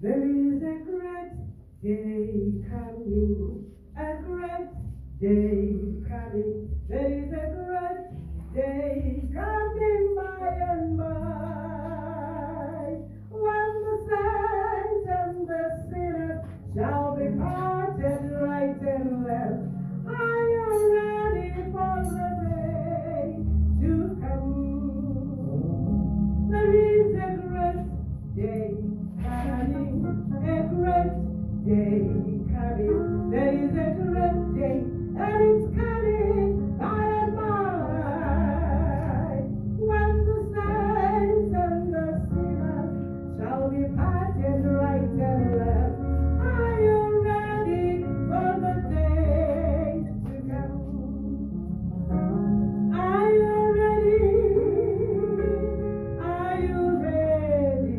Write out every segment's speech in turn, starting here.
There is a great day coming, a great day coming. There is a great day coming by and by, when the saints and the sinners shall be parted right and left. Are you ready for the day to come? There is a great day coming, a great day coming. There is a great day, and it's coming by and by, when the saints and the sinners shall be parted right and left. Are you ready for the day to come? Are you ready? Are you ready?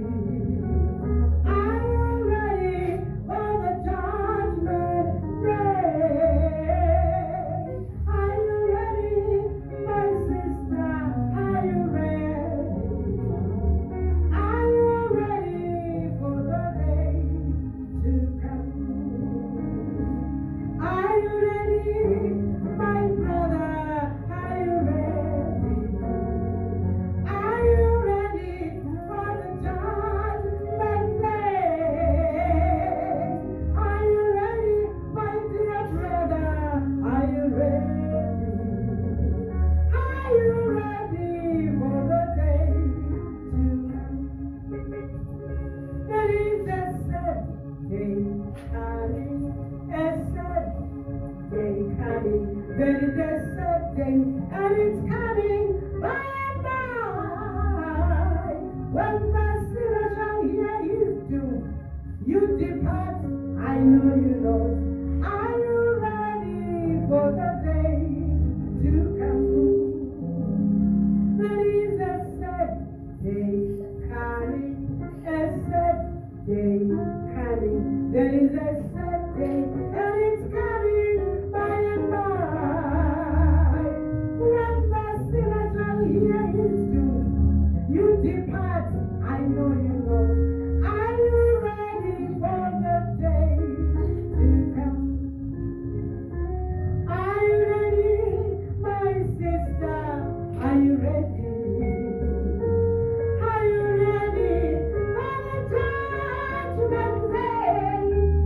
Are you ready for the judgment day? Are you ready, my sister? Are you ready? Are you ready for the day to come? Are you ready, my brother? Are you ready? Are you ready for the judgment day? Are you ready, my dear brother? Are you ready? Are you ready for the day to come? There is a sad day coming, a sad day coming. There is a sad day, and it's coming by and by, when the sinner shall hear his doom. You depart, I know you know. Are you ready for the day to come? There is a sad day coming, a sad day coming. There is a sad day, and it's coming by and by, when the sinner shall hear his doom. You depart, I know you know. Are you ready for the day to come? Are you ready, my sister? Are you ready? Are you ready for the judgment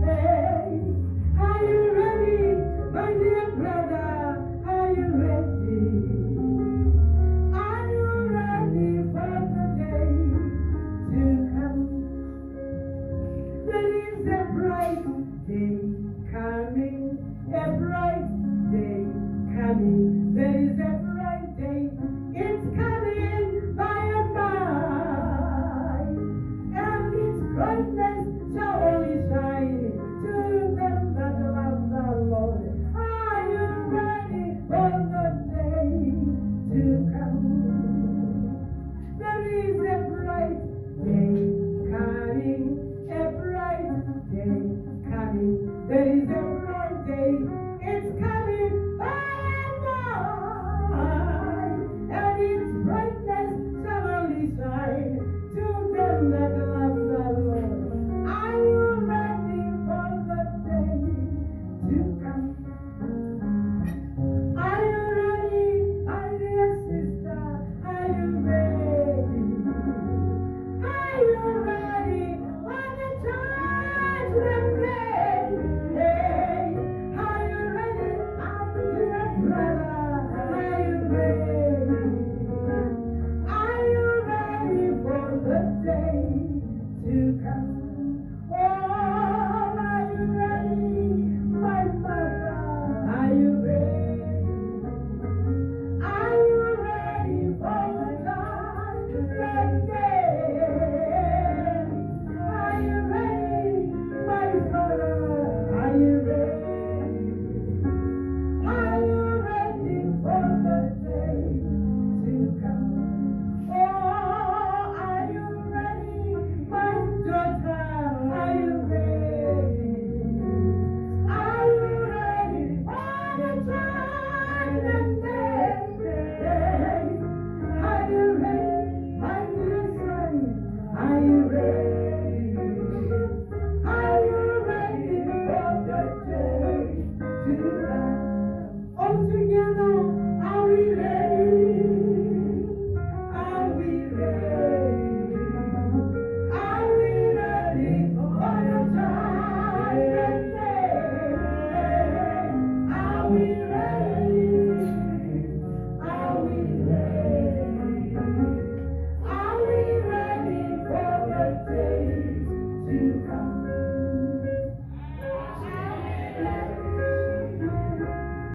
day? Are you ready, my dear brother? Are you ready? Are you ready for the day to come? There is a bright day coming, a bright day coming. There is a bright day, it's coming by and by, and its brightness shall only shine to them that love the Lord. Are you ready for the day to come? There is a bright day coming, a bright day coming. There